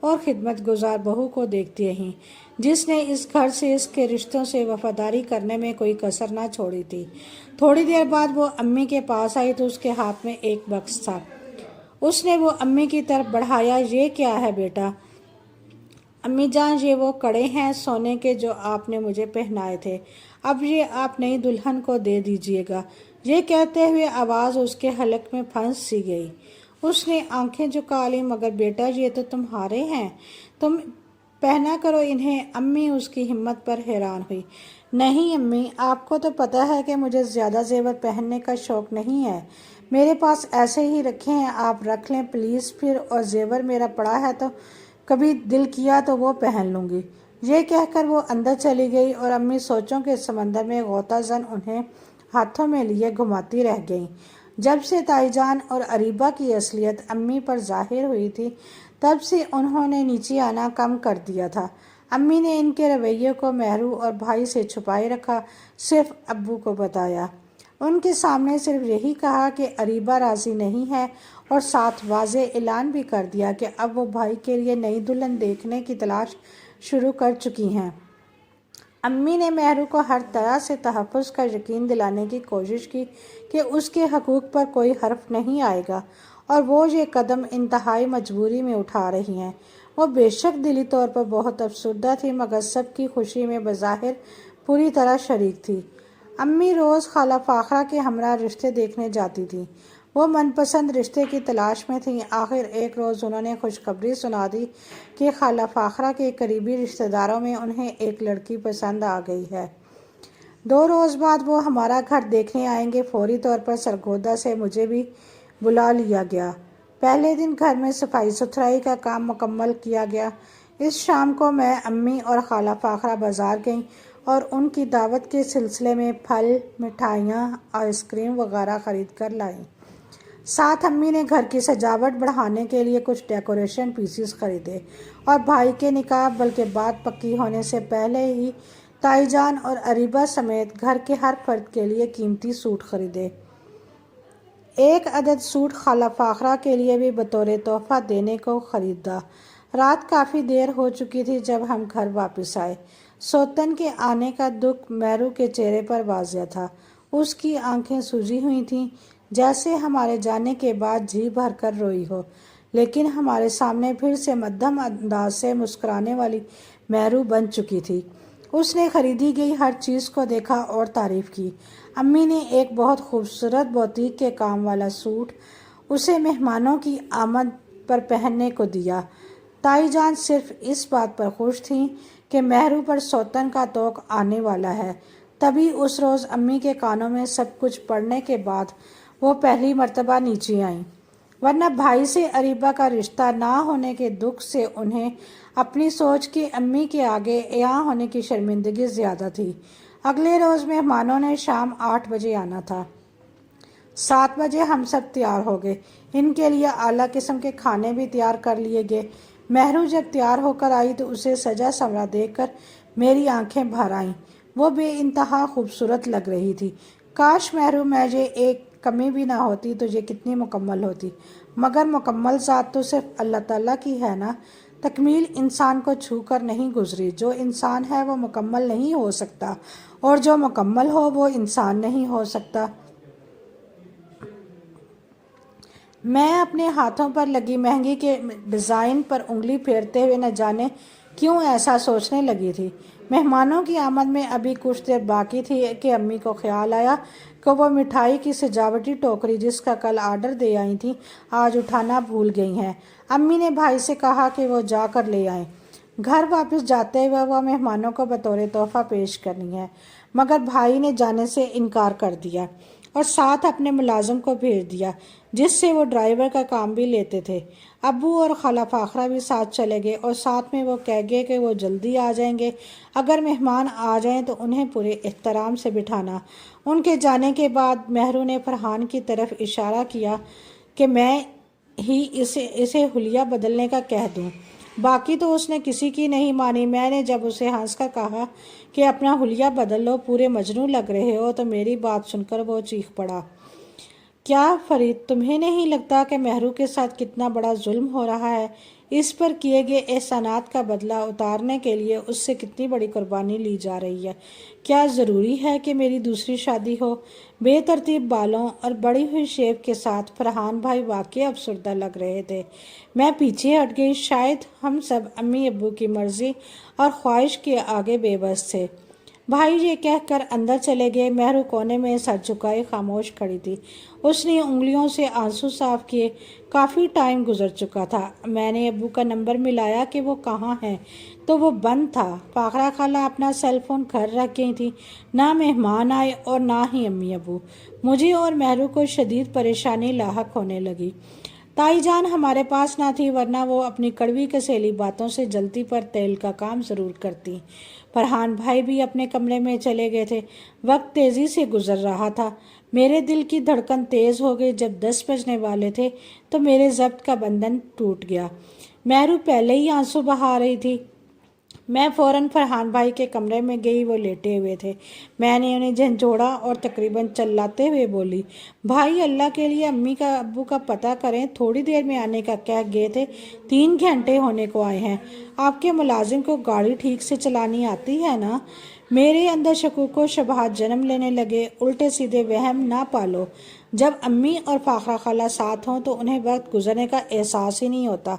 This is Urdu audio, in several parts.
اور خدمت گزار بہو کو دیکھتی رہیں، جس نے اس گھر سے اس کے رشتوں سے وفاداری کرنے میں کوئی کسر نہ چھوڑی تھی۔ تھوڑی دیر بعد وہ امی کے پاس آئی تو اس کے ہاتھ میں ایک بکس تھا۔ اس نے وہ امی کی طرف بڑھایا۔ یہ کیا ہے بیٹا؟ امی جان، یہ وہ کڑے ہیں سونے کے جو آپ نے مجھے پہنائے تھے، اب یہ آپ نئی دلہن کو دے دیجیے گا۔ یہ کہتے ہوئے آواز اس کے حلق میں پھنس سی گئی۔ اس نے آنکھیں جھکا لیں۔ مگر بیٹا، یہ تو تمہارے ہیں، تم پہنا کرو انہیں۔ امی اس کی ہمت پر حیران ہوئی۔ نہیں امی، آپ کو تو پتہ ہے کہ مجھے زیادہ زیور پہننے کا شوق نہیں ہے، میرے پاس ایسے ہی رکھے ہیں، آپ رکھ لیں پلیز پھر، اور زیور میرا پڑا ہے تو کبھی دل کیا تو وہ پہن لوں گی۔ یہ کہہ کر وہ اندر چلی گئی اور امی سوچوں کے سمندر میں غوطہ زن انہیں ہاتھوں میں لیے گھماتی رہ گئیں۔ جب سے تائی جان اور اریبہ کی اصلیت امی پر ظاہر ہوئی تھی، تب سے انہوں نے نیچے آنا کم کر دیا تھا۔ امی نے ان کے رویے کو مہرو اور بھائی سے چھپائے رکھا، صرف ابو کو بتایا۔ ان کے سامنے صرف یہی کہا کہ اریبہ راضی نہیں ہے، اور ساتھ واضح اعلان بھی کر دیا کہ اب وہ بھائی کے لیے نئی دلہن دیکھنے کی تلاش شروع کر چکی ہیں۔ امی نے مہرو کو ہر طرح سے تحفظ کا یقین دلانے کی کوشش کی کہ اس کے حقوق پر کوئی حرف نہیں آئے گا، اور وہ یہ قدم انتہائی مجبوری میں اٹھا رہی ہیں۔ وہ بے شک دلی طور پر بہت افسردہ تھی، مگر سب کی خوشی میں بظاہر پوری طرح شریک تھی۔ امی روز خالہ فاخرہ کے ہمراہ رشتے دیکھنے جاتی تھیں۔ وہ من پسند رشتے کی تلاش میں تھیں۔ آخر ایک روز انہوں نے خوشخبری سنا دی کہ خالہ فاخرہ کے قریبی رشتہ داروں میں انہیں ایک لڑکی پسند آ گئی ہے۔ 2 روز بعد وہ ہمارا گھر دیکھنے آئیں گے۔ فوری طور پر سرگودا سے مجھے بھی بلا لیا گیا۔ پہلے دن گھر میں صفائی ستھرائی کا کام مکمل کیا گیا۔ اس شام کو میں، امی اور خالہ فاخرہ بازار گئیں اور ان کی دعوت کے سلسلے میں پھل، مٹھائیاں، آئس کریم وغیرہ خرید کر لائیں۔ ساتھ امی نے گھر کی سجاوٹ بڑھانے کے لیے کچھ ڈیکوریشن پیسز خریدے، اور بھائی کے نکاح بلکہ بات پکی ہونے سے پہلے ہی تائی جان اور اریبہ سمیت گھر کے ہر فرد کے لیے قیمتی سوٹ خریدے۔ ایک عدد سوٹ خالہ فاخرہ کے لیے بھی بطور تحفہ دینے کو خریدا۔ رات کافی دیر ہو چکی تھی جب ہم گھر واپس آئے۔ سوتن کے آنے کا دکھ مہرو کے چہرے پر واضح تھا۔ اس کی آنکھیں سوجی ہوئی تھیں، جیسے ہمارے جانے کے بعد جی بھر کر روئی ہو، لیکن ہمارے سامنے پھر سے مدھم انداز سے مسکرانے والی مہرو بن چکی تھی۔ اس نے خریدی گئی ہر چیز کو دیکھا اور تعریف کی۔ امی نے ایک بہت خوبصورت بوتیک کے کام والا سوٹ اسے مہمانوں کی آمد پر پہننے کو دیا۔ تائی جان صرف اس بات پر خوش تھیں کہ مہرو پر سوتن کا طوق آنے والا ہے۔ تبھی اس روز امی کے کانوں میں سب کچھ پڑنے کے بعد وہ پہلی مرتبہ نیچے آئیں، ورنہ بھائی سے اریبہ کا رشتہ نہ ہونے کے دکھ سے انہیں اپنی سوچ کے امی کے آگے عیاں ہونے کی شرمندگی زیادہ تھی۔ اگلے روز مہمانوں نے شام 8 بجے آنا تھا۔ 7 بجے ہم سب تیار ہو گئے۔ ان کے لیے اعلیٰ قسم کے کھانے بھی تیار کر لیے گئے۔ مہرو جب تیار ہو کر آئی تو اسے سجا سنورا دیکھ کر میری آنکھیں بھر آئیں۔ وہ بے انتہا خوبصورت لگ رہی تھی۔ کاش مہرو میں یہ ایک کمی بھی نہ ہوتی تو یہ کتنی مکمل ہوتی، مگر مکمل ذات تو صرف اللہ تعالیٰ کی ہے نا۔ تکمیل انسان کو چھو کر نہیں گزری۔ جو انسان ہے وہ مکمل نہیں ہو سکتا، اور جو مکمل ہو وہ انسان نہیں ہو سکتا۔ میں اپنے ہاتھوں پر لگی مہندی کے ڈیزائن پر انگلی پھیرتے ہوئے نہ جانے کیوں ایسا سوچنے لگی تھی۔ مہمانوں کی آمد میں ابھی کچھ دیر باقی تھی کہ امی کو خیال آیا کہ وہ مٹھائی کی سجاوٹی ٹوکری جس کا کل آرڈر دے آئی تھیں، آج اٹھانا بھول گئی ہیں۔ امی نے بھائی سے کہا کہ وہ جا کر لے آئیں۔ گھر واپس جاتے ہوئے وہ مہمانوں کو بطور تحفہ پیش کرنی ہے، مگر بھائی نے جانے سے انکار کر دیا اور ساتھ اپنے ملازم کو بھیج دیا، جس سے وہ ڈرائیور کا کام بھی لیتے تھے۔ ابو اور خالہ فاخرہ بھی ساتھ چلے گئے، اور ساتھ میں وہ کہہ گئے کہ وہ جلدی آ جائیں گے۔ اگر مہمان آ جائیں تو انہیں پورے احترام سے بٹھانا۔ ان کے جانے کے بعد مہرو نے فرحان کی طرف اشارہ کیا کہ میں ہی اسے حلیہ بدلنے کا کہہ دوں۔ باقی تو اس نے کسی کی نہیں مانی۔ میں نے جب اسے ہنس کر کہا کہ اپنا حلیہ بدل لو، پورے مجنوں لگ رہے ہو، تو میری بات سن کر وہ چیخ پڑا۔ کیا فرید تمہیں نہیں لگتا کہ مہرو کے ساتھ کتنا بڑا ظلم ہو رہا ہے؟ اس پر کیے گئے احسانات کا بدلہ اتارنے کے لیے اس سے کتنی بڑی قربانی لی جا رہی ہے۔ کیا ضروری ہے کہ میری دوسری شادی ہو؟ بے ترتیب بالوں اور بڑی ہوئی شیپ کے ساتھ فرحان بھائی واقعی افسردہ لگ رہے تھے۔ میں پیچھے ہٹ گئی۔ شاید ہم سب امی ابو کی مرضی اور خواہش کے آگے بے بس تھے۔ بھائی یہ کہہ کر اندر چلے گئے۔ مہرو کونے میں سر جھکائے خاموش کھڑی تھی۔ اس نے انگلیوں سے آنسو صاف کیے۔ کافی ٹائم گزر چکا تھا۔ میں نے ابو کا نمبر ملایا کہ وہ کہاں ہیں تو وہ بند تھا۔ فاخرہ خالہ اپنا سیل فون گھر رکھ گئی تھی۔ نہ مہمان آئے اور نہ ہی امی ابو۔ مجھے اور مہرو کو شدید پریشانی لاحق ہونے لگی۔ تائی جان ہمارے پاس نہ تھی، ورنہ وہ اپنی کڑوی کسیلی باتوں سے جلتی پر تیل کا کام ضرور کرتی۔ فرحان بھائی بھی اپنے کمرے میں چلے گئے تھے۔ وقت تیزی سے گزر رہا تھا۔ میرے دل کی دھڑکن تیز ہو گئی۔ جب 10 بجنے والے تھے تو میرے ضبط کا بندھن ٹوٹ گیا۔ مہرو پہلے ہی آنسو بہا رہی تھی۔ میں فوراً فرحان بھائی کے کمرے میں گئی۔ وہ لیٹے ہوئے تھے۔ میں نے انہیں جھنجھوڑا اور تقریباً چلاتے ہوئے بولی، بھائی اللہ کے لیے امی کا ابو کا پتہ کریں، تھوڑی دیر میں آنے کا کہہ گئے تھے، 3 گھنٹے ہونے کو آئے ہیں۔ آپ کے ملازم کو گاڑی ٹھیک سے چلانی آتی ہے نا؟ میرے اندر شکوک و شبہات جنم لینے لگے۔ الٹے سیدھے وہم نہ پالو۔ جب امی اور فاخرہ خالہ ساتھ ہوں تو انہیں وقت گزرنے کا احساس ہی نہیں ہوتا۔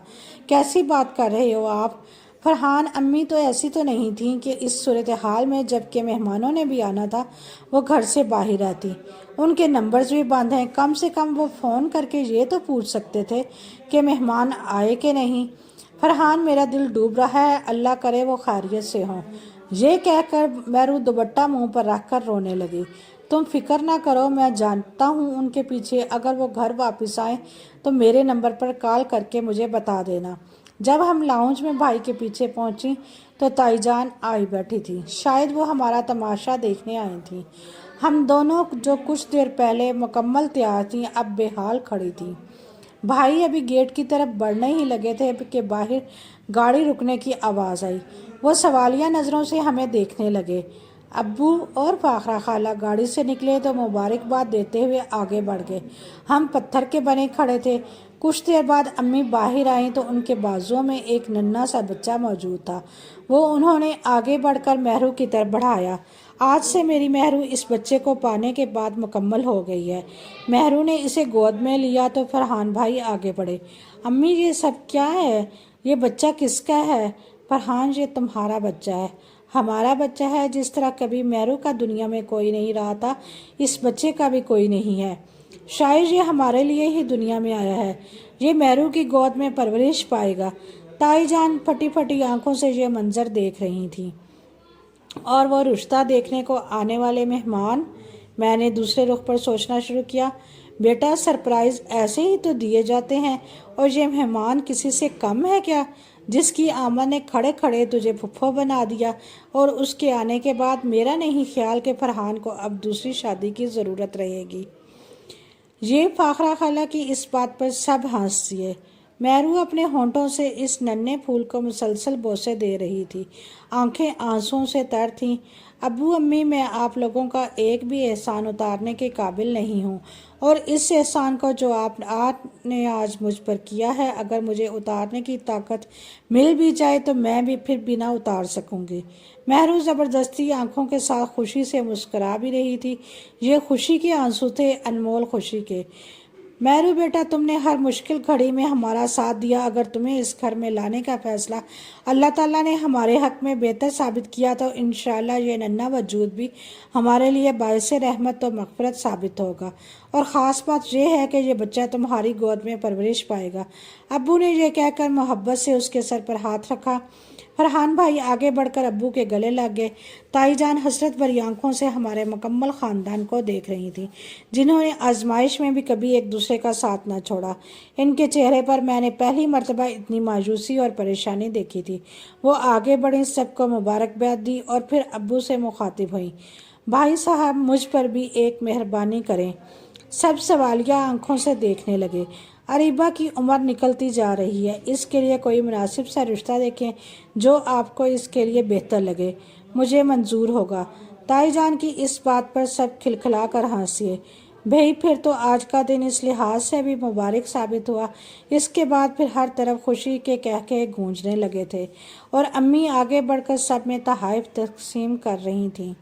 کیسی بات کر رہے ہو آپ؟ فرحان امی تو ایسی تو نہیں تھیں کہ اس صورتحال میں جب کہ مہمانوں نے بھی آنا تھا وہ گھر سے باہر آتی۔ ان کے نمبرز بھی بند ہیں۔ کم سے کم وہ فون کر کے یہ تو پوچھ سکتے تھے کہ مہمان آئے کہ نہیں۔ فرحان میرا دل ڈوب رہا ہے، اللہ کرے وہ خیریت سے ہوں۔ یہ کہہ کر مہرو دوپٹہ منہ پر رکھ کر رونے لگی۔ تم فکر نہ کرو، میں جانتا ہوں ان کے پیچھے۔ اگر وہ گھر واپس آئیں تو میرے نمبر پر کال کر کے مجھے بتا دینا۔ جب ہم لاؤنج میں بھائی کے پیچھے پہنچی تو تائی جان آئی بیٹھی تھی۔ شاید وہ ہمارا تماشا دیکھنے آئی تھیں۔ ہم دونوں جو کچھ دیر پہلے مکمل تیار تھیں اب بے حال کھڑی تھیں۔ بھائی ابھی گیٹ کی طرف بڑھنے ہی لگے تھے کہ باہر گاڑی رکنے کی آواز آئی۔ وہ سوالیہ نظروں سے ہمیں دیکھنے لگے۔ ابو اور فاخرہ خالہ گاڑی سے نکلے تو مبارکباد دیتے ہوئے آگے بڑھ گئے۔ ہم پتھر کے بنے کھڑے تھے۔ کچھ دیر بعد امی باہر آئیں تو ان کے بازوؤں میں ایک ننھا سا بچہ موجود تھا۔ وہ انہوں نے آگے بڑھ کر مہرو کی طرف بڑھایا۔ آج سے میری مہرو اس بچے کو پانے کے بعد مکمل ہو گئی ہے۔ مہرو نے اسے گود میں لیا تو فرحان بھائی آگے بڑھے۔ امی یہ سب کیا ہے؟ یہ بچہ کس کا ہے؟ فرحان یہ تمہارا بچہ ہے، ہمارا بچہ ہے۔ جس طرح کبھی مہرو کا دنیا میں کوئی نہیں رہا تھا، اس بچے کا بھی کوئی نہیں ہے۔ شاید یہ ہمارے لیے ہی دنیا میں آیا ہے۔ یہ مہرو کی گود میں پرورش پائے گا۔ تائی جان پھٹی پھٹی آنکھوں سے یہ منظر دیکھ رہی تھیں۔ اور وہ رشتہ دیکھنے کو آنے والے مہمان؟ میں نے دوسرے رخ پر سوچنا شروع کیا۔ بیٹا سرپرائز ایسے ہی تو دیے جاتے ہیں، اور یہ مہمان کسی سے کم ہے کیا، جس کی آمد نے کھڑے کھڑے تجھے پھپھو بنا دیا؟ اور اس کے آنے کے بعد میرا نہیں خیال کہ فرحان کو اب دوسری شادی کی ضرورت رہے گی۔ یہ فاخرہ خالہ کی اس بات پر سب ہنس دیے۔ مہرو اپنے ہونٹوں سے اس ننھے پھول کو مسلسل بوسے دے رہی تھی۔ آنکھیں آنسوؤں سے تر تھیں۔ ابو امی، میں آپ لوگوں کا ایک بھی احسان اتارنے کے قابل نہیں ہوں، اور اس احسان کو جو آپ نے آج مجھ پر کیا ہے، اگر مجھے اتارنے کی طاقت مل بھی جائے تو میں بھی پھر بھی نہ اتار سکوں گی۔ مہرو زبردستی آنکھوں کے ساتھ خوشی سے مسکرا بھی رہی تھی۔ یہ خوشی کے آنسو تھے، انمول خوشی کے۔ مہرو بیٹا، تم نے ہر مشکل گھڑی میں ہمارا ساتھ دیا۔ اگر تمہیں اس گھر میں لانے کا فیصلہ اللہ تعالیٰ نے ہمارے حق میں بہتر ثابت کیا تو انشاءاللہ یہ ننھا وجود بھی ہمارے لیے باعث رحمت و مغفرت ثابت ہوگا۔ اور خاص بات یہ ہے کہ یہ بچہ تمہاری گود میں پرورش پائے گا۔ ابو نے یہ کہہ کر محبت سے اس کے سر پر ہاتھ رکھا۔ فرحان بھائی آگے بڑھ کر ابو کے گلے لگ گئے۔ تائی جان حسرت بھری آنکھوں سے ہمارے مکمل خاندان کو دیکھ رہی تھیں، جنہوں نے آزمائش میں بھی کبھی ایک دوسرے کا ساتھ نہ چھوڑا۔ ان کے چہرے پر میں نے پہلی مرتبہ اتنی مایوسی اور پریشانی دیکھی تھی۔ وہ آگے بڑھیں، سب کو مبارکباد دی اور پھر ابو سے مخاطب ہوئیں، بھائی صاحب مجھ پر بھی ایک مہربانی کریں۔ سب سوالیہ آنکھوں سے دیکھنے لگے۔ اریبہ کی عمر نکلتی جا رہی ہے، اس کے لیے کوئی مناسب سا رشتہ دیکھیں جو آپ کو اس کے لیے بہتر لگے، مجھے منظور ہوگا۔ تائی جان کی اس بات پر سب کھلکھلا کر ہنسے۔ بھئی پھر تو آج کا دن اس لحاظ سے بھی مبارک ثابت ہوا۔ اس کے بعد پھر ہر طرف خوشی کے قہقہے گونجنے لگے تھے اور امی آگے بڑھ کر سب میں تحائف تقسیم کر رہی تھیں۔